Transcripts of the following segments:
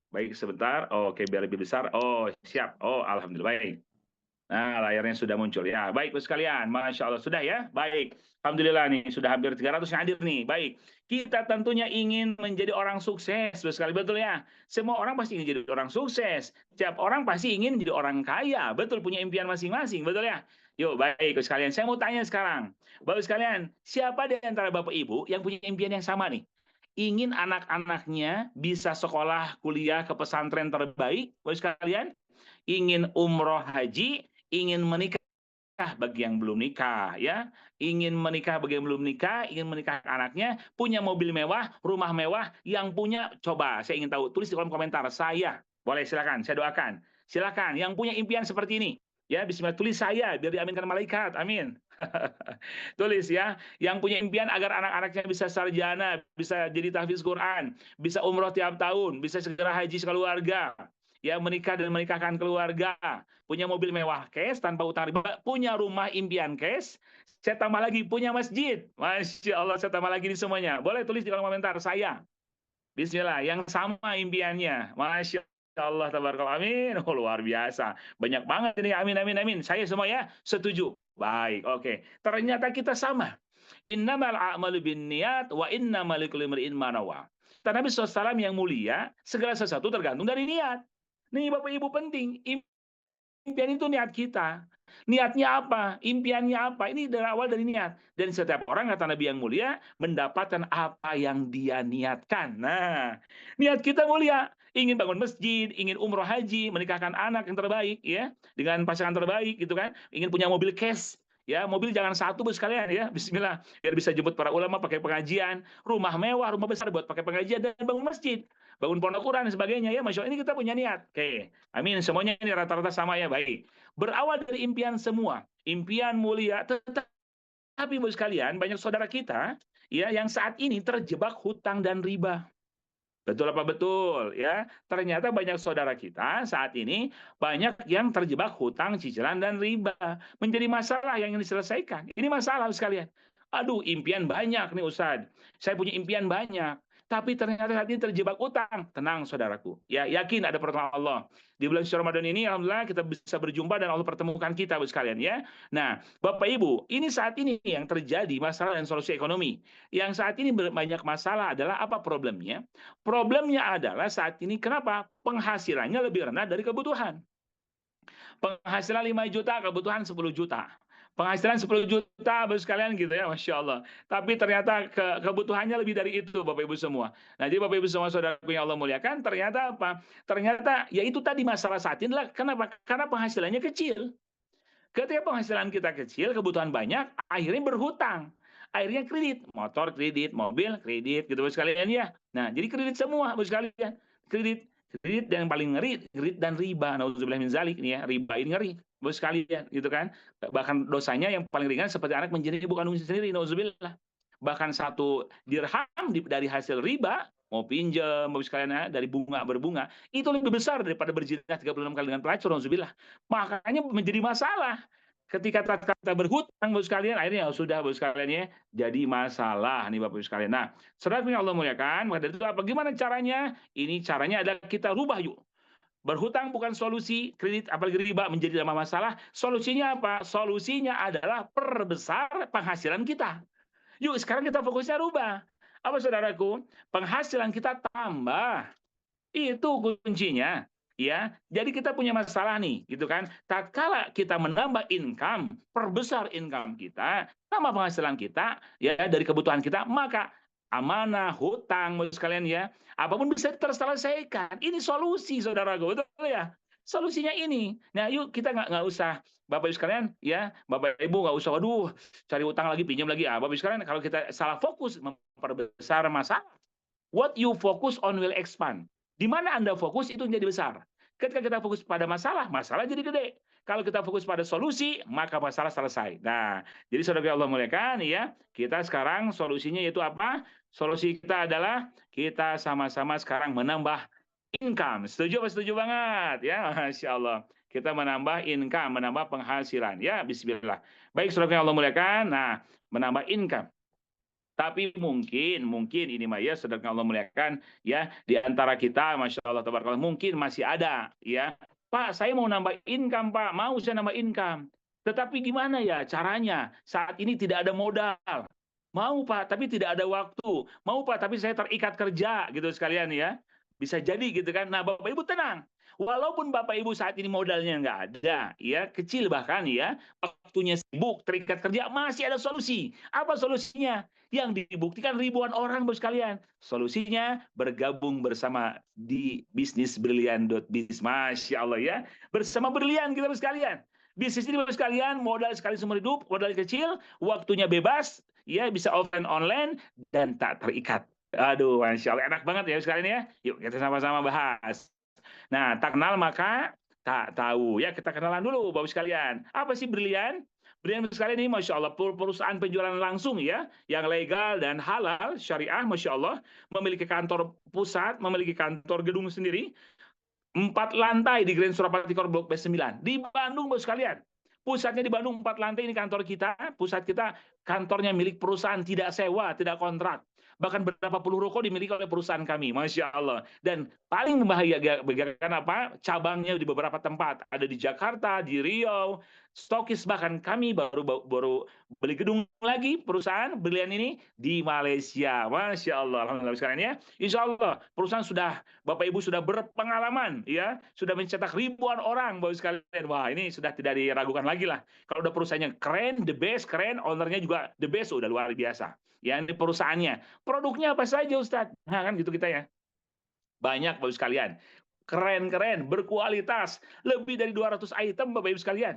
Baik sebentar. Oke, biar lebih besar. Oh, siap. Oh, alhamdulillah baik. Nah, layarnya sudah muncul. Ya, baik Bos sekalian. Masya Allah sudah ya. Baik. Alhamdulillah nih sudah hampir 300 yang hadir nih. Baik. Kita tentunya ingin menjadi orang sukses, Bos sekali, betul ya. Semua orang pasti ingin jadi orang sukses. Setiap orang pasti ingin jadi orang kaya. Betul, punya impian masing-masing, betul ya. Yuk, baik Bos sekalian. Saya mau tanya sekarang. Bapak sekalian, siapa di antara Bapak Ibu yang punya impian yang sama nih? Ingin anak-anaknya bisa sekolah kuliah ke pesantren terbaik, Bapak sekalian? Ingin umroh haji, ingin menikah bagi yang belum nikah ya, ingin menikah bagi yang belum nikah, ingin menikah anaknya, punya mobil mewah, rumah mewah, yang punya coba saya ingin tahu, tulis di kolom komentar saya. Boleh silakan, saya doakan. Silakan yang punya impian seperti ini. Ya, bismillah tulis saya biar diaminkan malaikat. Amin. Tulis ya, yang punya impian agar anak-anaknya bisa sarjana, bisa jadi tahfiz Quran, bisa umroh tiap tahun, bisa segera haji sekeluarga, ya menikah dan menikahkan keluarga, punya mobil mewah cash tanpa utang riba, punya rumah impian cash, saya tambah lagi punya masjid. Masya Allah, saya tambah lagi di semuanya. Boleh tulis di kolom komentar saya. Bismillah, yang sama impiannya. Masya Allah, tabarakallah. Amin. Oh, luar biasa. Banyak banget ini. Amin, amin, amin. Saya semua ya setuju. Baik, oke. Ternyata kita sama. Innamal a'malu binniyat wa innamal likulli imri'in ma nawa. Kata Nabi SAW yang mulia, segala sesuatu tergantung dari niat. Nih Bapak Ibu penting, impian itu niat kita. Niatnya apa? Impiannya apa? Ini dari awal dari niat. Dan setiap orang, kata Nabi yang mulia, mendapatkan apa yang dia niatkan. Nah, niat kita mulia. Ingin bangun masjid, ingin umroh haji, menikahkan anak yang terbaik, ya, dengan pasangan terbaik, gitu kan. Ingin punya mobil cash, ya, mobil jangan satu bos sekalian, ya, Bismillah, biar bisa jemput para ulama pakai pengajian, rumah mewah, rumah besar buat pakai pengajian dan bangun masjid, bangun pondok Quran dan sebagainya, ya, Masya Allah, ini kita punya niat. Oke, amin. Semuanya ini rata-rata sama ya, baik. Berawal dari impian semua, impian mulia, tetapi Bapak sekalian, banyak saudara kita ya yang saat ini terjebak hutang dan riba. Betul apa betul ya? Ternyata banyak saudara kita saat ini banyak yang terjebak hutang, cicilan dan riba. Menjadi masalah yang ingin diselesaikan. Ini masalah sekalian. Aduh, impian banyak nih Ustadz. Saya punya impian banyak. Tapi ternyata saat ini terjebak utang. Tenang saudaraku. Ya, yakin ada pertolongan Allah. Di bulan suci Ramadan ini, alhamdulillah kita bisa berjumpa dan Allah pertemukan kita sekalian ya. Nah, Bapak Ibu, ini saat ini yang terjadi masalah dan solusi ekonomi. Yang saat ini banyak masalah adalah apa problemnya? Problemnya adalah saat ini kenapa? Penghasilannya lebih rendah dari kebutuhan. Penghasilan 5 juta, kebutuhan 10 juta. Penghasilan 10 juta, Bapak sekalian gitu ya, Masya Allah. Tapi ternyata kebutuhannya lebih dari itu, Bapak Ibu semua. Nah, jadi Bapak Ibu semua saudara yang Allah muliakan, ternyata apa? Ternyata ya itu tadi masalah saat ini adalah kenapa? Karena penghasilannya kecil. Ketika penghasilan kita kecil, kebutuhan banyak, akhirnya berhutang. Akhirnya kredit, motor kredit, mobil kredit, gitu Bapak sekalian ya. Nah, jadi kredit semua Bapak sekalian. Kredit, kredit dan yang paling ngeri, kredit dan riba. Nauzubillah min zalik ini ya, riba ini ngeri. Bapak sekalian, gitu kan. Bahkan dosanya yang paling ringan seperti anak menjadi ibu kandung sendiri, nauzubillah. Bahkan 1 dirham dari hasil riba, mau pinjam, Bapak sekalian ya, dari bunga berbunga, itu lebih besar daripada berzina 36 kali dengan pelacur, nauzubillah. Makanya menjadi masalah. Ketika kita berhutang, Bapak sekalian, akhirnya ya sudah Bapak sekalian ya, jadi masalah nih Bapak sekalian. Nah, saudara yang Allah muliakan, maka dari itu apa gimana caranya? Ini caranya adalah kita rubah yuk. Berhutang bukan solusi, kredit apalagi riba menjadi tambah masalah. Solusinya apa? Solusinya adalah perbesar penghasilan kita. Yuk sekarang kita fokusnya rubah. Apa saudaraku? Penghasilan kita tambah. Itu kuncinya, ya. Jadi kita punya masalah nih, gitu kan. Tatkala kita menambah income, perbesar income kita, tambah penghasilan kita, ya dari kebutuhan kita, maka amanah, hutang, sekalian ya, apapun bisa terselesaikan. Ini solusi, saudaraku, betul ya? Solusinya ini. Nah, yuk kita nggak usah Bapak Ibu sekalian, ya, Bapak Ibu nggak usah, waduh, cari utang lagi, pinjam lagi. Ah, Bapak Ibu sekalian, kalau kita salah fokus memperbesar masalah, what you focus on will expand. Di mana Anda fokus itu menjadi besar. Ketika kita fokus pada masalah, masalah jadi gede. Kalau kita fokus pada solusi, maka masalah selesai. Nah, jadi saudara Allah muliakan ya, kita sekarang solusinya yaitu apa? Solusi kita adalah kita sama-sama sekarang menambah income. Setuju apa setuju banget? Ya, Masya Allah. Kita menambah income, menambah penghasilan. Ya, bismillah. Baik, saudara Allah muliakan. Nah, menambah income. Tapi mungkin ini mah ya sedang Allah muliakan ya di antara kita, masya Allah tabarakallah mungkin masih ada ya. Pak, saya mau nambah income, Pak. Mau saya nambah income. Tetapi gimana ya caranya? Saat ini tidak ada modal. Mau Pak, tapi tidak ada waktu. Mau Pak, tapi saya terikat kerja gitu sekalian ya. Bisa jadi gitu kan. Nah, Bapak Ibu tenang. Walaupun Bapak Ibu saat ini modalnya nggak ada, ya kecil bahkan ya, waktunya sibuk, terikat kerja, masih ada solusi. Apa solusinya? Yang dibuktikan ribuan orang, Bapak sekalian. Solusinya bergabung bersama di bisnisbrilian.biz. Masya Allah ya. Bersama Brilian kita, Bapak sekalian. Bisnis ini, Bapak sekalian, modal sekali seumur hidup, modal kecil, waktunya bebas, ya bisa offline online, dan tak terikat. Aduh, Masya Allah, enak banget ya sekalian ya. Yuk kita sama-sama bahas. Nah, tak kenal maka tak tahu. Ya, kita kenalan dulu, Bapak sekalian. Apa sih Brilian? Brilian sekalian ini, Masya Allah, perusahaan penjualan langsung ya, yang legal dan halal, syariah, Masya Allah, memiliki kantor pusat, memiliki kantor gedung sendiri, 4 lantai di Grand Surapati Core Blok B9. Di Bandung, Bapak sekalian. Pusatnya di Bandung, 4 lantai ini kantor kita. Pusat kita, kantornya milik perusahaan, tidak sewa, tidak kontrak. Bahkan berapa puluh ruko dimiliki oleh perusahaan kami, Masya Allah. Dan paling membahagiakan apa? Cabangnya di beberapa tempat. Ada di Jakarta, di Riau, stokis bahkan kami baru beli gedung lagi perusahaan Brilian ini di Malaysia. Masya Allah, alhamdulillah sekarang ya. Insya Allah perusahaan sudah Bapak Ibu sudah berpengalaman ya, sudah mencetak ribuan orang Bapak sekalian. Wah, ini sudah tidak diragukan lagi lah. Kalau udah perusahaannya keren, the best, keren, ownernya juga the best, udah luar biasa. Ya, ini perusahaannya. Produknya apa saja Ustadz? Nah, kan gitu kita ya. Banyak Bapak sekalian. Keren-keren, berkualitas. Lebih dari 200 item Bapak Ibu sekalian.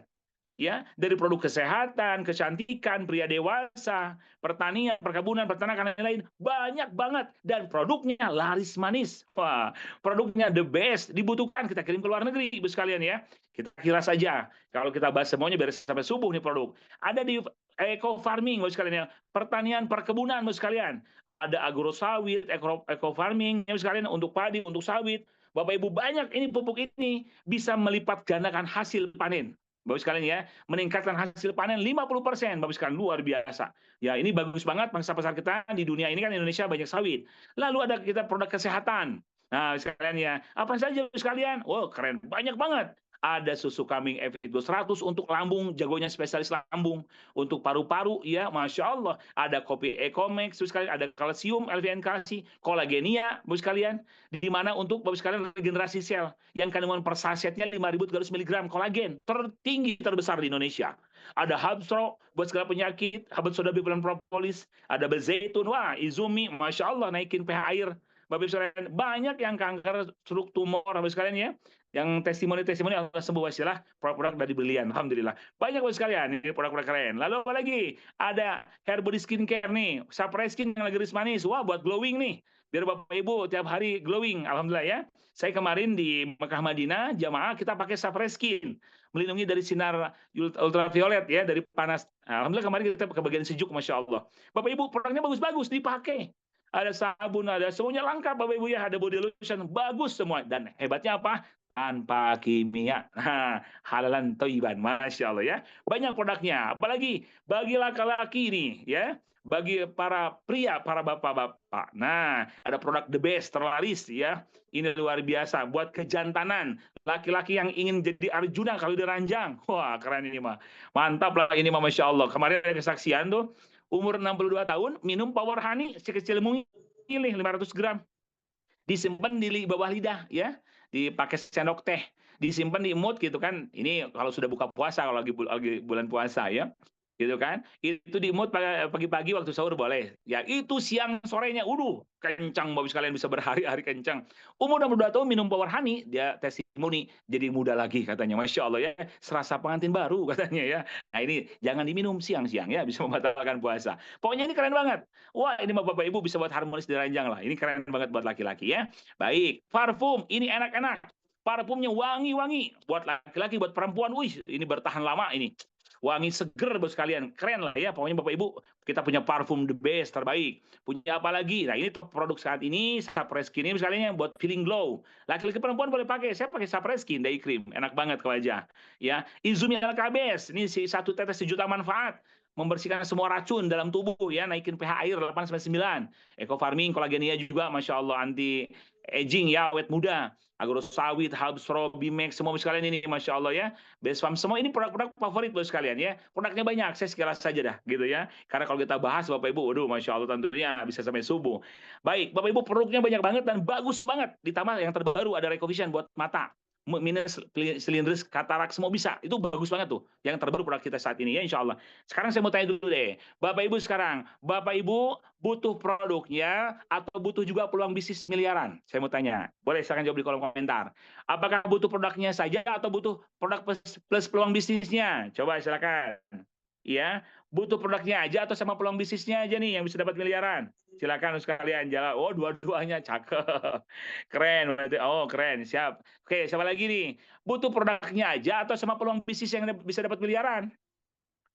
Ya, dari produk kesehatan, kecantikan, pria dewasa, pertanian, perkebunan, peternakan, dan lain-lain, banyak banget dan produknya laris manis. Wah, produknya the best, dibutuhkan kita kirim ke luar negeri, Ibu sekalian ya. Kita kira saja kalau kita bahas semuanya biar sampai subuh nih produk. Ada di eco farming, Ibu sekalian ya, pertanian, perkebunan, Ibu sekalian. Ada agro sawit, eco farming, Ibu sekalian untuk padi, untuk sawit. Bapak Ibu banyak ini pupuk ini bisa melipat gandakan hasil panen. Bapak sekalian ya, meningkatkan hasil panen 50%, Bapak sekalian luar biasa. Ya, ini bagus banget pangsa pasar kita di dunia ini kan Indonesia banyak sawit. Lalu ada kita produk kesehatan. Nah, sekalian ya, apa saja sekalian? Wow, keren, banyak banget. Ada susu kambing Evito 100 untuk lambung, jagonya spesialis lambung. Untuk paru-paru, ya, Masya Allah. Ada kopi Ecomax, sekalian, ada kalsium, LVN kalsi, kolagenia, Bapak sekalian. Di mana untuk Bapak sekalian regenerasi sel. Yang kandungan per sasetnya 5.300 mg kolagen. Tertinggi, terbesar di Indonesia. Ada Habstro buat segala penyakit, Habat soda dan propolis. Ada bezaitun, wah, Izumi, Masya Allah, naikin pH air. Bapak sekalian, banyak yang kanker, struk, tumor, Bapak sekalian ya. Yang testimoni-testimoni Allah sembuh wasilah produk-produk dari Brilian, alhamdulillah. Banyak Bapak sekalian, ini produk-produk keren. Lalu apa lagi? Ada hair body skincare nih, Sapre Skin yang lagi manis, wah buat glowing nih. Biar Bapak Ibu tiap hari glowing, alhamdulillah ya. Saya kemarin di Mekah Madinah, jamaah kita pakai Sapre Skin, melindungi dari sinar ultraviolet ya, dari panas. Alhamdulillah kemarin kita ke bagian sejuk, Masya Allah. Bapak Ibu produknya bagus-bagus, dipakai. Ada sabun, ada semuanya lengkap Bapak Ibu ya, ada body lotion, bagus semua. Dan hebatnya apa? Tanpa kimia. Nah, halalan thayyiban, Masya Allah ya. Banyak produknya. Apalagi bagi laki-laki nih ya. Bagi para pria, para bapak-bapak. Nah, ada produk the best, terlaris ya. Ini luar biasa. Buat kejantanan. Laki-laki yang ingin jadi Arjuna kalau diranjang. Wah, keren ini mah. Mantap lah ini mah, Masya Allah. Kemarin ada kesaksian tuh. Umur 62 tahun, minum Power Honey sekecil mungil 500 gram. Disimpan di bawah lidah ya, dipakai sendok teh, disimpan di imut gitu kan. Ini kalau sudah buka puasa, kalau lagi bulan puasa ya, gitu kan. Itu di imut pagi-pagi waktu sahur boleh. Ya itu siang sorenya, kencang Bapak sekalian, bisa berhari-hari kencang. Umur 62 tahun minum Power Honey, dia testimoni jadi muda lagi katanya. Masya Allah ya, serasa pengantin baru katanya ya. Nah ini jangan diminum siang-siang ya, bisa membatalkan puasa. Pokoknya ini keren banget. Wah, ini Bapak Ibu bisa buat harmonis di ranjang lah. Ini keren banget buat laki-laki ya. Baik, parfum ini enak-enak. Parfumnya wangi-wangi. Buat laki-laki, buat perempuan, wih, ini bertahan lama ini. Wangi seger Bapak sekalian. Keren lah ya. Pokoknya Bapak Ibu, kita punya parfum the best, terbaik. Punya apa lagi? Nah, ini produk saat ini, Sapre Skin ini sekalian buat feeling glow. Laki-laki perempuan boleh pakai. Saya pakai Sapre Skin Day Cream. Enak banget ke wajah. Ya, Izumi LKBS. Ini satu tetes 1 juta manfaat. membersihkan semua racun dalam tubuh ya, naikin pH air 8 sampai 9. Eco Farming, kolagenia juga Masya Allah anti aging ya, awet muda. Agrosawit, Hubs, Robimax, semua sekalian ini Masya Allah ya. Best Farm, semua ini produk-produk favorit bos sekalian ya. Produknya banyak, saya sekilas saja dah gitu ya. Karena kalau kita bahas Bapak Ibu, waduh Masya Allah tentunya bisa sampai subuh. Baik, Bapak Ibu produknya banyak banget dan bagus banget. Ditambah yang terbaru ada Recovision buat mata. Minus, silindris, katarak, semua bisa. Itu bagus banget tuh. Yang terbaru produk kita saat ini ya insya Allah. Sekarang saya mau tanya dulu deh. Bapak Ibu sekarang, Bapak Ibu butuh produknya atau butuh juga peluang bisnis miliaran? Saya mau tanya. Boleh silakan jawab di kolom komentar. Apakah butuh produknya saja atau butuh produk plus peluang bisnisnya? Coba silakan. Ya, butuh produknya aja atau sama peluang bisnisnya aja nih yang bisa dapat miliaran? Silakan sekalian jawab. Oh, dua-duanya cakep. Keren berarti. Oh, keren. Siap. Oke, siapa lagi nih? Butuh produknya aja atau sama peluang bisnis yang bisa dapat miliaran?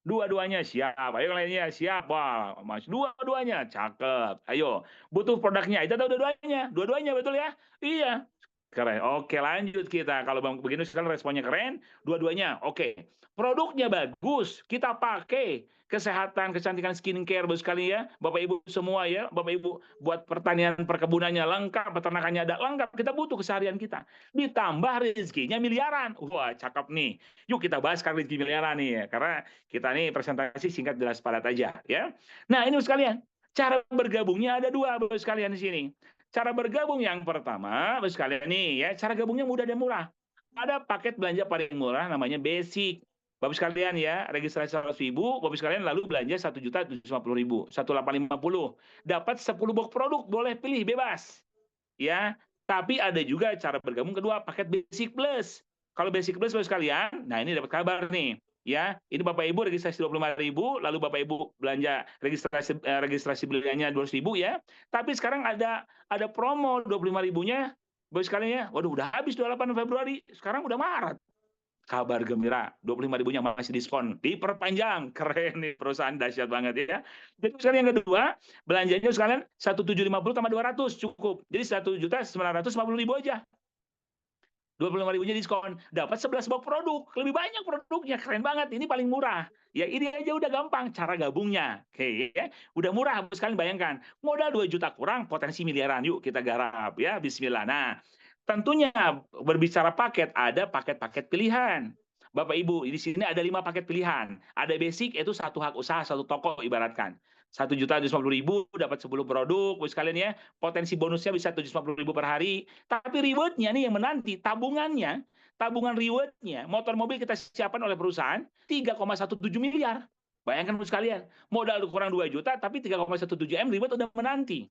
Dua-duanya siap. Ayo lainnya siap. Wah, Mas, dua-duanya cakep. Ayo, butuh produknya aja atau dua-duanya? Dua-duanya betul ya? Iya. Keren. Oke, lanjut kita. Kalau Bang begini sekarang responnya keren, dua-duanya. Oke. Produknya bagus, kita pakai. Kesehatan, kecantikan skincare bos sekali ya. Bapak Ibu semua ya. Bapak Ibu buat pertanian perkebunannya lengkap, peternakannya ada lengkap. Kita butuh keseharian kita. Ditambah rezekinya miliaran. Wah, cakep nih. Yuk kita bahas sekarang rezeki miliaran nih ya. Karena kita nih presentasi singkat jelas padat aja ya. Nah, ini bos sekalian. Cara bergabungnya ada dua bos sekalian di sini. Cara bergabung yang pertama, bos sekalian nih ya, cara gabungnya mudah dan murah. Ada paket belanja paling murah namanya basic. Bapak sekalian ya, registrasi 100.000, Bapak sekalian lalu belanja 1.750.000, 1.850. Dapat 10 box produk, boleh pilih bebas. Ya, tapi ada juga cara bergabung kedua, paket basic plus. Kalau basic plus Bapak sekalian, nah ini dapat kabar nih. Ya, ini Bapak Ibu registrasi 25.000, lalu Bapak Ibu belanja registrasi belinya 200.000 ya. Tapi sekarang ada promo 25.000-nya, Bapak sekalian ya. Waduh, udah habis 28 Februari, sekarang udah Maret. Kabar gembira, 25.000-nya masih diskon, diperpanjang. Keren nih, perusahaan dahsyat banget ya. Jadi sekalian yang kedua, belanjanya sekalian 1.750 tambah 200 cukup. Jadi 1.950.000 aja. 25.000-nya diskon, dapat 11 box produk, lebih banyak produknya, keren banget. Ini paling murah. Ya ini aja udah gampang cara gabungnya. Oke, ya. Udah murah, sekalian bayangkan. Modal 2 juta kurang, potensi miliaran. Yuk kita garap ya, bismillah. Nah, tentunya berbicara paket, ada paket-paket pilihan. Bapak Ibu, di sini ada 5 paket pilihan. Ada basic, itu satu hak usaha, satu toko ibaratkan. 1.250.000 dapat 10 produk, sekalian ya. Potensi bonusnya bisa 750.000 per hari. Tapi rewardnya nih yang menanti, tabungan rewardnya, motor mobil kita siapkan oleh perusahaan 3,17 miliar. Bayangkan sekalian, modal kurang 2 juta, tapi 3,17 M reward udah menanti.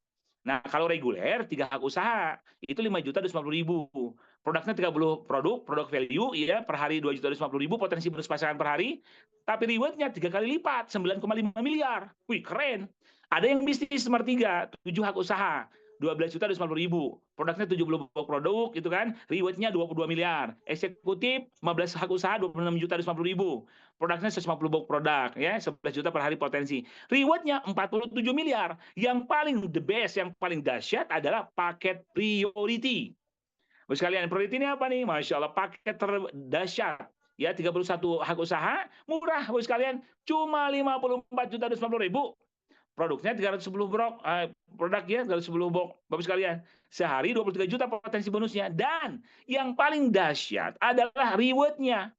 Nah, kalau reguler, 3 hak usaha, itu 5.250.000. Produknya 30 produk value, ya, per hari 2.250.000, potensi bonus pasangan per hari, tapi rewardnya 3 kali lipat, 9,5 miliar. Wih, keren. Ada yang bisnis nomor 3, 7 hak usaha, 12.250.000. Produknya 70 produk, gitu kan, rewardnya 22 miliar. Eksekutif, 15 hak usaha, 26.250.000. Produknya 150 box produk, ya, 11 juta per hari potensi. Rewardnya 47 miliar. Yang paling the best, yang paling dahsyat adalah paket priority. Bos sekalian, priority ini apa nih? Masya Allah, paket terdahsyat. Ya, 31 hak usaha, murah bos sekalian, cuma 54.250.000. Produknya 310 produk ya, 310 box. Bapak sekalian, sehari 23 juta potensi bonusnya. Dan yang paling dahsyat adalah rewardnya.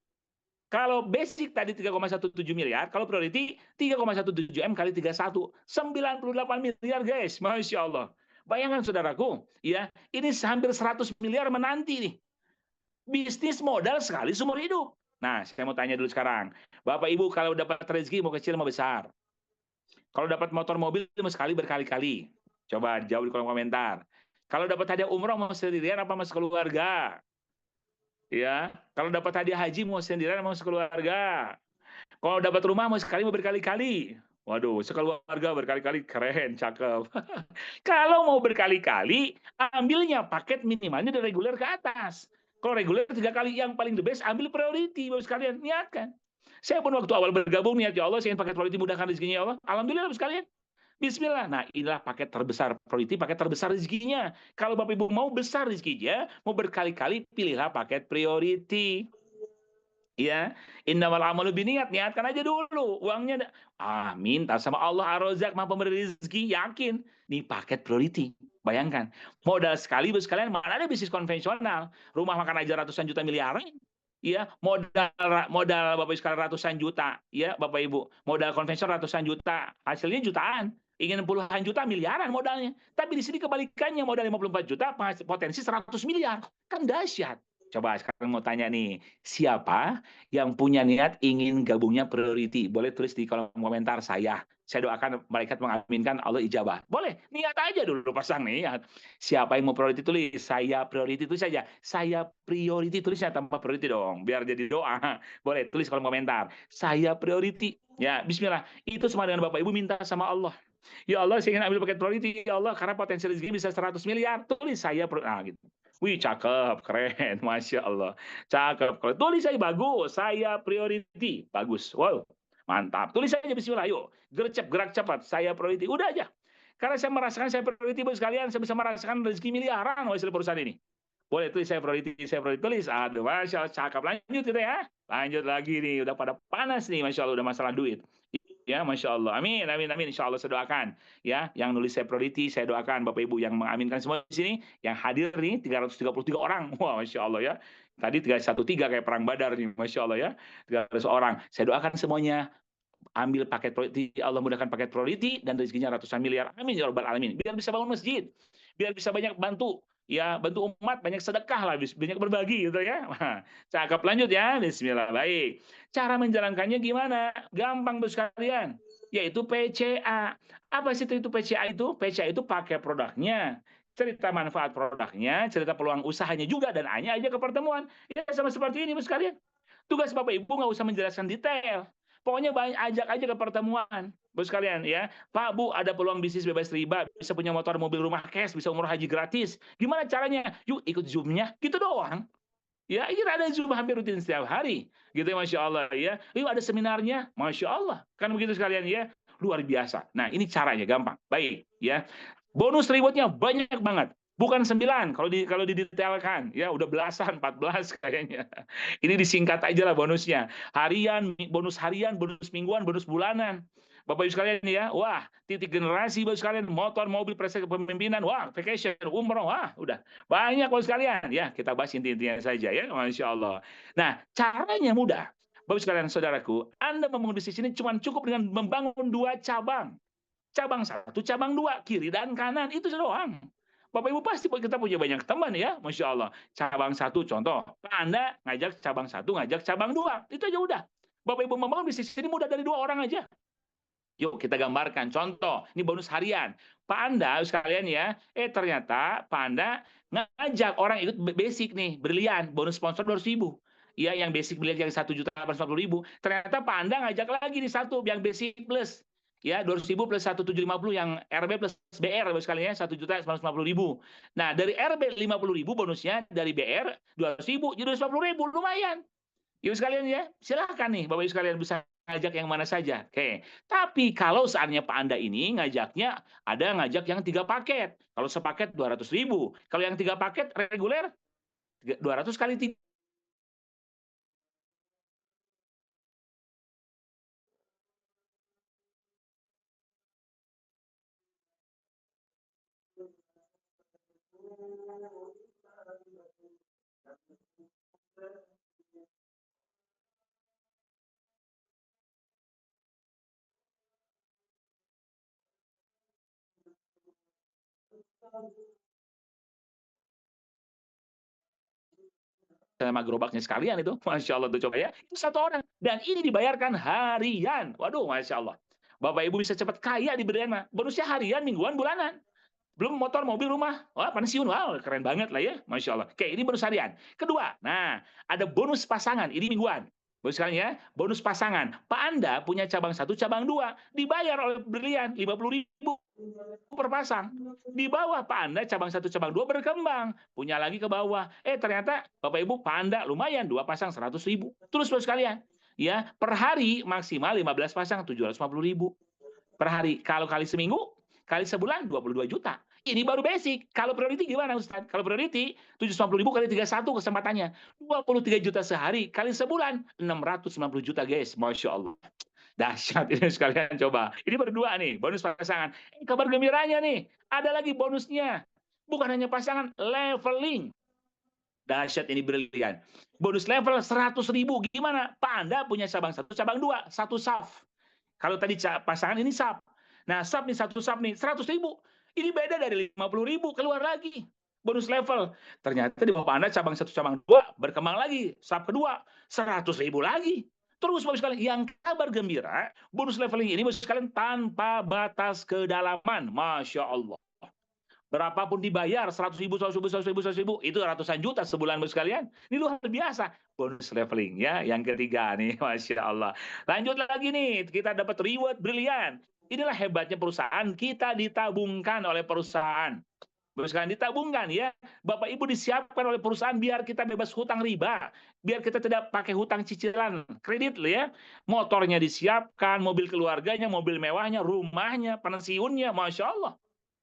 Kalau basic tadi 3,17 miliar, kalau priority 3,17 M kali 31, 98 miliar guys, Masya Allah. Bayangkan saudaraku, ya, ini hampir 100 miliar menanti nih. Bisnis modal sekali seumur hidup. Nah, saya mau tanya dulu sekarang. Bapak Ibu kalau dapat rezeki mau kecil mau besar? Kalau dapat motor mobil mau sekali berkali-kali? Coba jawab di kolom komentar. Kalau dapat hadiah umroh mau sendirian apa mau sekeluarga? Ya, kalau dapat hadiah haji mau sendirian mau sekeluarga. Kalau dapat rumah mau sekali mau berkali-kali. Waduh, sekeluarga berkali-kali, keren, cakep. Kalau mau berkali-kali, ambilnya paket minimalnya dari reguler ke atas. Kalau reguler 3 kali, yang paling the best ambil priority, Bapak sekalian, niatkan. Saya pun waktu awal bergabung niat, ya Allah, saya ingin paket priority mudahkan rezekinya ya Allah. Alhamdulillah Bapak sekalian. Bismillah. Nah, inilah paket terbesar priority, paket terbesar rezekinya. Kalau Bapak Ibu mau besar rezekinya, mau berkali-kali, pilihlah paket priority. Iya, innamal a'malu binniyat, niatkan aja dulu, uangnya minta sama Allah Ar-Razzaq, Maha Pemberi rezeki, yakin, nih paket priority. Bayangkan, modal sekali bos sekalian, mana ada bisnis konvensional, rumah makan aja ratusan juta miliaran, ya, modal Bapak Ibu sekalian ratusan juta, ya Bapak Ibu, modal konvensional ratusan juta, hasilnya jutaan, ingin puluhan juta, miliaran modalnya. Tapi di sini kebalikannya, modal 54 juta, potensi 100 miliar, kan dahsyat. Coba sekarang mau tanya nih, siapa yang punya niat ingin gabungnya priority? Boleh tulis di kolom komentar saya. Saya doakan malaikat mengaminkan, Allah ijabah. Boleh, niat aja dulu pasang niat. Siapa yang mau priority tulis, saya priority tulis saja. Saya priority tulisnya tanpa priority dong, biar jadi doa. Boleh tulis kolom komentar. Saya priority. Ya, bismillah. Itu sama dengan Bapak Ibu minta sama Allah. Ya Allah, saya ingin ambil paket priority, ya Allah, karena potensi rezeki bisa 100 miliar. Tulis saya, gitu. Wih, cakep, keren, Masya Allah. Cakep. Kalau tulis saya bagus, saya priority. Bagus. Wow, mantap. Tulis saja bismillah, yuk. Gercep, gerak cepat, saya priority. Udah aja. Karena saya merasakan saya priority, bos sekalian, saya bisa merasakan rezeki miliaran hasil perusahaan ini. Boleh tulis saya priority tulis. Aduh, Masya Allah, cakep. Lanjut kita ya. Lanjut lagi nih, udah pada panas nih, Masya Allah, udah masalah duit. Ya, Masya Allah. Amin, amin, amin. Insya Allah saya doakan. Ya, yang nulis saya priority, saya doakan Bapak Ibu yang mengaminkan semua di sini, yang hadir nih 333 orang. Wah, Masya Allah ya. Tadi 313 kayak perang Badar nih, Masya Allah ya. 300 orang. Saya doakan semuanya ambil paket priority, Allah mudahkan paket priority dan rezekinya ratusan miliar. Amin ya rabbal alamin. Biar bisa bangun masjid, biar bisa banyak bantu, ya bantu umat, banyak sedekah lah, banyak berbagi gitu ya. Cakep, lanjut ya. Bismillah. Baik. Cara menjalankannya gimana? Gampang bos sekalian. Yaitu PCA. Apa sih itu PCA itu? PCA itu pakai produknya, cerita manfaat produknya, cerita peluang usahanya juga, dan hanya aja ke pertemuan. Ya sama seperti ini bos sekalian. Tugas Bapak Ibu nggak usah menjelaskan detail. Pokoknya banyak ajak aja ke pertemuan, bos sekalian ya. Pak Bu, ada peluang bisnis bebas riba, bisa punya motor, mobil, rumah cash, bisa umroh haji gratis. Gimana caranya? Yuk ikut Zoom-nya, gitu doang. Ya, ini ada Zoom hampir rutin setiap hari. Gitu ya, Masya Allah ya. Yuk ada seminarnya, Masya Allah. Kan begitu sekalian ya. Luar biasa. Nah, ini caranya gampang. Baik ya. Bonus rewardnya banyak banget. Bukan 9 kalau didetailkan ya, udah belasan, 14 kayaknya. Ini disingkat aja lah bonusnya. Harian, bonus mingguan, bonus bulanan. Bapak Ibu sekalian ya, wah, titik generasi Bapak sekalian, motor, mobil, prestasi kepemimpinan, wah, vacation, umroh, wah, udah banyak Bapak sekalian ya. Kita bahas inti-intinya saja ya, Masya Allah. Nah, caranya mudah. Bapak sekalian, saudaraku, Anda membangun bisnis ini cuma cukup dengan membangun 2 cabang. Cabang 1, cabang 2, kiri dan kanan, itu doang. Bapak Ibu pasti kita punya banyak teman ya, Masya Allah. Cabang 1 contoh, Anda ngajak cabang 1, ngajak cabang 2, itu aja udah. Bapak Ibu membangun bisnis ini mudah dari 2 orang aja. Yuk kita gambarkan, contoh, ini bonus harian. Pak Anda sekalian ya, ternyata Pak Anda ngajak orang ikut basic nih, brilian, bonus sponsor 200.000. Ya, yang basic brilian yang 1.840.000. Ternyata Pak Anda ngajak lagi nih satu, yang basic plus. Ya, 200.000 plus 1.750 yang RB plus BR sekalian ya, 1.950.000. Nah, dari RB 50.000 bonusnya, dari BR 200.000 jadi 250.000, lumayan. Ibu sekalian ya, silahkan nih Bapak Ibu sekalian bisa ngajak yang mana saja. Oke. Tapi kalau seandainya Pak Anda ini ngajaknya, ada ngajak yang 3 paket. Kalau sepaket 200.000. Kalau yang 3 paket reguler 200 kali 3. Sama gerobaknya sekalian itu. Masya Allah tuh coba ya. Itu 1 orang. Dan ini dibayarkan harian. Waduh, Masya Allah. Bapak Ibu bisa cepat kaya diberikan bonusnya harian, mingguan, bulanan. Belum motor, mobil, rumah. Wah, pensiun. Wow, keren banget lah ya. Masya Allah. Oke, ini bonus harian. Kedua, nah, ada bonus pasangan. Ini mingguan. Bonus sekarang ya, bonus pasangan. Pak Anda punya cabang 1, cabang 2. Dibayar oleh Brilian 50.000 per pasang. Di bawah Pak Anda cabang 1, cabang 2 berkembang. Punya lagi ke bawah. Ternyata Bapak Ibu Pak Anda lumayan 2 pasang 100.000. Terus bos sekalian. Ya, per hari maksimal 15 pasang 750.000 per hari. Kalau kali seminggu, kali sebulan 22 juta. Ini baru basic. Kalau priority gimana Ustaz? Kalau priority 750.000 kali 31 kesempatannya. 23 juta sehari kali sebulan 690 juta guys. Masya Allah. Dahsyat ini sekalian coba. Ini berdua nih, bonus pasangan. Kabar gembiranya nih, ada lagi bonusnya. Bukan hanya pasangan, leveling. Dahsyat ini brilian. Bonus level 100.000. Gimana? Pak Anda punya cabang 1, cabang 2, 1 saf. Kalau tadi pasangan ini saf. Nah, saf nih, 1 saf nih, 100.000. Ini beda dari 50.000, keluar lagi. Bonus level. Ternyata di bawah Anda cabang 1, cabang 2, berkembang lagi. Saf kedua, 100.000 lagi. Terus Bapak sekalian, yang kabar gembira, bonus leveling ini Bapak sekalian tanpa batas kedalaman. Masya Allah. Berapapun dibayar, 100.000, 100.000, 100.000, 100.000, itu ratusan juta sebulan Bapak sekalian. Ini luar biasa. Bonus leveling ya, yang ketiga nih, Masya Allah. Lanjut lagi nih, kita dapat reward brilian. Inilah hebatnya perusahaan, kita ditabungkan oleh perusahaan. Bapak sekalian ditabungkan ya. Bapak Ibu disiapkan oleh perusahaan biar kita bebas hutang riba. Biar kita tidak pakai hutang cicilan kredit ya. Motornya disiapkan, mobil keluarganya, mobil mewahnya, rumahnya, pensiunnya, Masya Allah.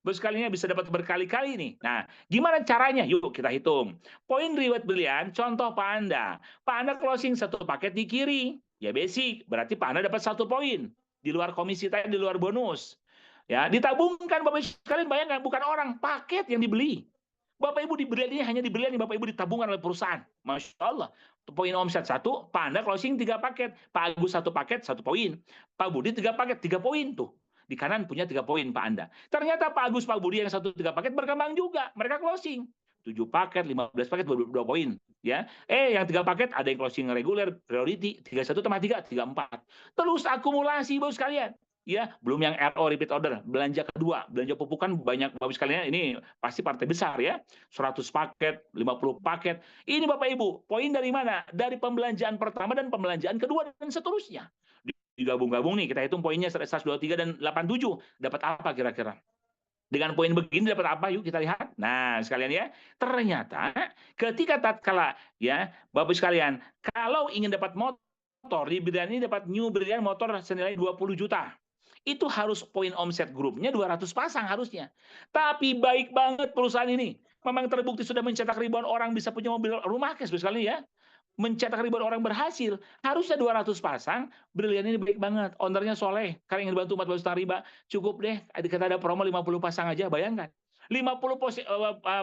Bapak sekalian bisa dapat berkali-kali nih. Nah, gimana caranya? Yuk kita hitung. Poin reward brilian, contoh Pak Anda. Pak Anda closing 1 paket di kiri. Ya basic, berarti Pak Anda dapat 1 poin. Di luar komisi tadi, di luar bonus. Ya, ditabungkan Bapak sekalian, bayangkan bukan orang, paket yang dibeli. Bapak Ibu dibeli hanya dibeli nih, Bapak Ibu ditabungkan oleh perusahaan. Masya Allah. Poin omset 1, Pak Anda closing 3 paket. Pak Agus 1 paket, 1 poin. Pak Budi 3 paket, 3 poin tuh. Di kanan punya 3 poin Pak Anda. Ternyata Pak Agus, Pak Budi yang 1 3 paket berkembang juga. Mereka closing 7 paket, 15 paket, 2 poin. Ya, yang 3 paket ada yang closing reguler, priority, 31 tambah 3, 34. Terus akumulasi Bapak sekalian. Ya, belum yang RO repeat order, belanja kedua, belanja pupukan banyak Bapak sekalian, ini pasti partai besar ya. 100 paket, 50 paket. Ini Bapak Ibu, poin dari mana? Dari pembelanjaan pertama dan pembelanjaan kedua dan seterusnya. Digabung-gabung nih, kita hitung poinnya 123 dan 87. Dapat apa kira-kira? Dengan poin begini dapat apa? Yuk kita lihat. Nah, sekalian ya, ternyata ketika tatkala ya, Bapak sekalian, kalau ingin dapat motor, di Brilian ini dapat new Brilian motor senilai 20 juta. Itu harus poin omset grupnya 200 pasang harusnya. Tapi baik banget perusahaan ini. Memang terbukti sudah mencetak ribuan orang bisa punya mobil rumah cash sekali ya. Mencetak ribuan orang berhasil, harusnya 200 pasang. Brilian ini baik banget, ownernya soleh, karena ingin bantu 14 juta riba, cukup deh, kita ada promo 50 pasang aja, bayangkan. 50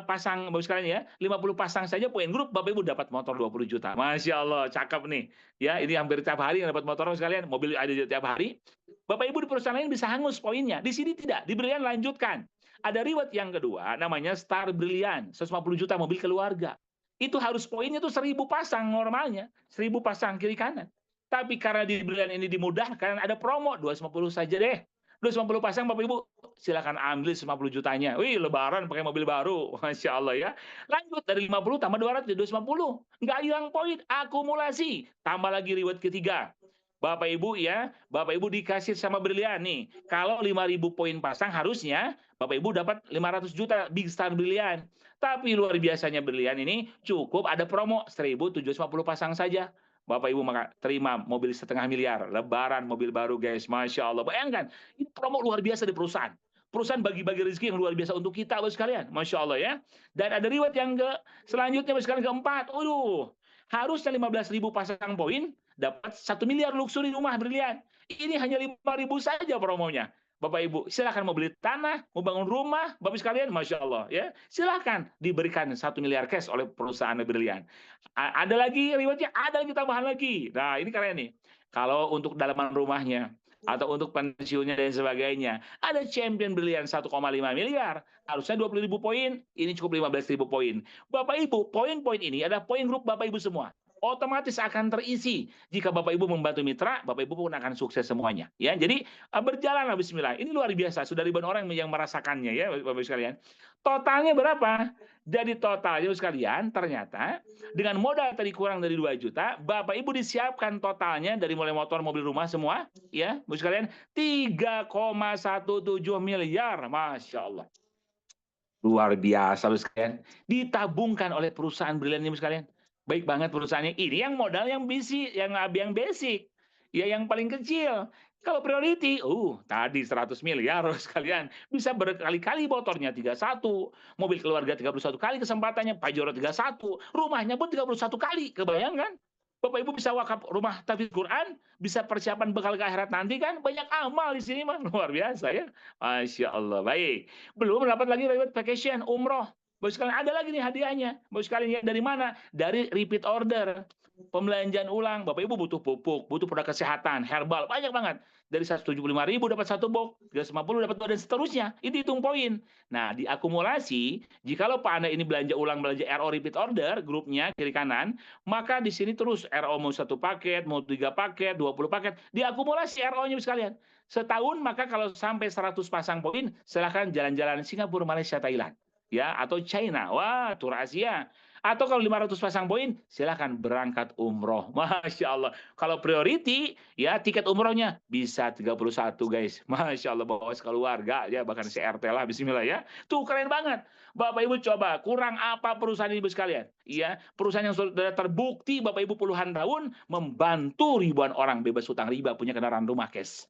pasang, Bapak sekalian ya, 50 pasang saja poin grup, Bapak Ibu dapat motor 20 juta. Masya Allah, cakep nih. Ya, ini hampir tiap hari yang dapat motor sekalian, mobil ada tiap hari. Bapak Ibu di perusahaan lain bisa hangus poinnya, di sini tidak, di Brilian lanjutkan. Ada reward yang kedua, namanya Star Brilian, 150 juta mobil keluarga. Itu harus poinnya tuh 1.000 pasang normalnya, 1.000 pasang kiri kanan. Tapi karena di Brilian ini dimudahkan, ada promo 250 saja deh. 250 pasang Bapak Ibu, silakan ambil 50 jutanya. Wih, lebaran pakai mobil baru. Masya Allah ya. Lanjut dari 50 tambah 200 jadi 250. Nggak hilang poin, akumulasi. Tambah lagi reward ketiga. Bapak Ibu ya, Bapak Ibu dikasih sama Brilian nih. Kalau 5.000 poin pasang harusnya Bapak Ibu dapat 500 juta Big Star Brilian. Tapi luar biasanya Brilian ini cukup ada promo 1.750 pasang saja. Bapak Ibu maka terima mobil 1,5 miliar. Lebaran mobil baru guys. Masya Allah. Bayangkan, ini promo luar biasa di perusahaan. Perusahaan bagi-bagi rezeki yang luar biasa untuk kita Bapak sekalian. Masya Allah ya. Dan ada reward yang selanjutnya Bapak sekalian keempat. Harusnya 15.000 pasang poin dapat 1 miliar luxury rumah Brilian. Ini hanya 5.000 saja promonya. Bapak Ibu, silakan mau beli tanah, mau bangun rumah, Bapak sekalian, Masya Allah, ya, silakan diberikan 1 miliar cash oleh perusahaan Brilian. Ada lagi rewardnya, ada lagi tambahan lagi. Nah, ini keren nih. Kalau untuk dalaman rumahnya, atau untuk pensiunnya dan sebagainya, ada champion Brilian 1,5 miliar. Harusnya 20.000 poin, ini cukup 15.000 poin. Bapak Ibu, poin-poin ini ada poin grup Bapak Ibu semua. Otomatis akan terisi jika Bapak Ibu membantu mitra, Bapak Ibu pun akan sukses semuanya. Ya, jadi berjalanlah Bismillah. Ini luar biasa, sudah ribuan orang yang merasakannya ya, Bapak Ibu sekalian. Totalnya berapa? Jadi totalnya sekalian, ternyata dengan modal tadi kurang dari 2 juta, Bapak Ibu disiapkan totalnya dari mulai motor, mobil, rumah semua, ya, Bapak sekalian, 3,17 miliar, Masya Allah. Luar biasa, Bapak sekalian. Ditabungkan oleh perusahaan Brilian ini, Bapak sekalian. Baik banget perusahaannya. Ini yang modal yang basic, yang basic. Ya, yang paling kecil. Kalau priority, tadi 100 miliar sekalian, bisa berkali-kali motornya 31, mobil keluarga 31 kali kesempatannya, Pajero 31, rumahnya pun 31 kali, kebayang kan? Bapak Ibu bisa wakaf rumah tahfiz Quran, bisa persiapan bekal ke akhirat nanti kan, banyak amal di sini mah, luar biasa ya. Masya Allah, baik. Belum dapat lagi reward vacation, umroh. Bapak sekalian ada lagi nih hadiahnya. Bapak sekalian ya dari mana? Dari repeat order. Pembelanjaan ulang, Bapak Ibu butuh pupuk, butuh produk kesehatan, herbal, banyak banget dari 175.000 dapat satu box, 350 dapat dua dan seterusnya. Itu hitung poin. Nah, diakumulasi, jikalau Pak Anda ini belanja ulang, belanja RO repeat order, grupnya kiri kanan, maka di sini terus RO mau satu paket, mau 3 paket, 20 paket, diakumulasi RO-nya sekalian. Setahun maka kalau sampai 100 pasang poin, silahkan jalan-jalan Singapura, Malaysia, Thailand. Ya, atau China. Wah, tur Asia. Atau kalau 500 pasang poin, silahkan berangkat umroh. Masya Allah. Kalau priority, ya tiket umrohnya bisa 31 guys. Masya Allah, bawa keluarga ya, bahkan CRT lah, bismillah ya. Tuh keren banget. Bapak Ibu coba, kurang apa perusahaan Ibu sekalian? Iya, perusahaan yang sudah terbukti Bapak Ibu puluhan tahun membantu ribuan orang bebas hutang riba, punya kendaraan rumah cash.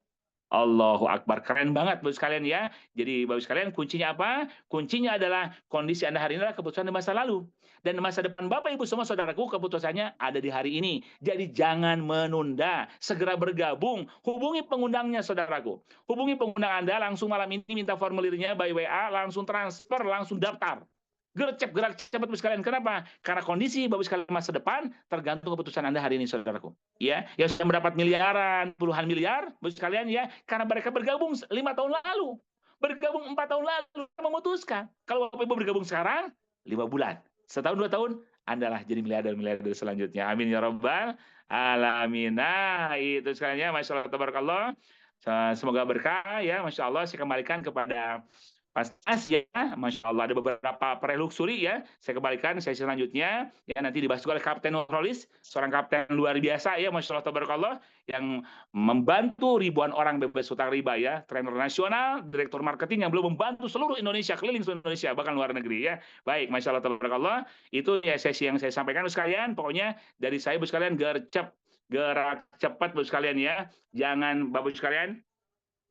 Allahu Akbar, keren banget Bapak sekalian ya. Jadi Bapak sekalian kuncinya apa? Kuncinya adalah kondisi Anda hari ini adalah keputusan di masa lalu. Dan masa depan Bapak Ibu semua saudaraku keputusannya ada di hari ini. Jadi jangan menunda, segera bergabung, hubungi pengundangnya saudaraku. Hubungi pengundang Anda langsung malam ini minta formulirnya by WA, langsung transfer, langsung daftar. Gercep, gerak cepat Bapak sekalian. Kenapa? Karena kondisi Bapak sekalian masa depan tergantung keputusan Anda hari ini saudaraku. Ya, yang sudah mendapat miliaran, puluhan miliar, Bapak sekalian ya, karena mereka bergabung 5 tahun lalu, bergabung 4 tahun lalu, memutuskan. Kalau Bapak Ibu bergabung sekarang, 5 bulan, setahun 2 tahun, Andalah jadi miliarder-miliarder selanjutnya. Amin ya robbal alamin. Nah, itu sekalian ya, masya Allah, tabarakallah. Semoga berkah ya, masya Allah. Saya kembalikan kepada Mas As ya, Masya Allah ada beberapa preluxury ya. Saya kembalikan sesi selanjutnya ya, nanti dibahas oleh Kapten Nurholis, seorang kapten luar biasa ya, Masya Allah tabarakallah, yang membantu ribuan orang bebas hutang riba ya, trainer nasional, direktur marketing yang belum membantu seluruh Indonesia, keliling seluruh Indonesia, bahkan luar negeri ya. Baik, Masya Allah tabarakallah, itu ya sesi yang saya sampaikan sekalian. Pokoknya dari saya sekalian, gercep, gerak cepat sekalian ya. Jangan Bapak sekalian,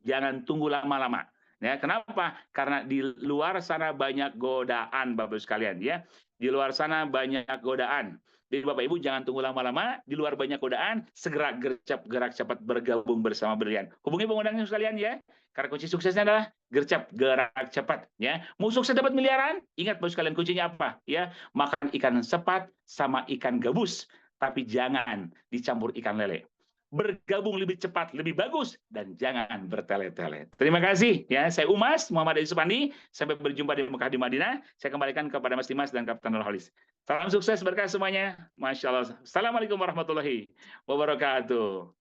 jangan tunggu lama-lama. Ya, kenapa? Karena di luar sana banyak godaan, Bapak sekalian ya. Di luar sana banyak godaan. Jadi Bapak Ibu jangan tunggu lama-lama, di luar banyak godaan, segera gercep, gerak cepat bergabung bersama Brilian. Hubungi pengundangnya sekalian ya. Karena kunci suksesnya adalah gercep, gerak cepat ya. Mau sukses dapat miliaran? Ingat Bapak sekalian kuncinya apa? Ya, makan ikan sepat sama ikan gabus, tapi jangan dicampur ikan lele. Bergabung lebih cepat, lebih bagus, dan jangan bertele-tele. Terima kasih ya, saya Umas Muhammad Adi Supandi. Sampai berjumpa di Mekah di Madinah. Saya kembalikan kepada Mas Dimas dan Kapten Nurholis. Salam sukses, berkah semuanya. Masya Allah. Assalamualaikum warahmatullahi wabarakatuh.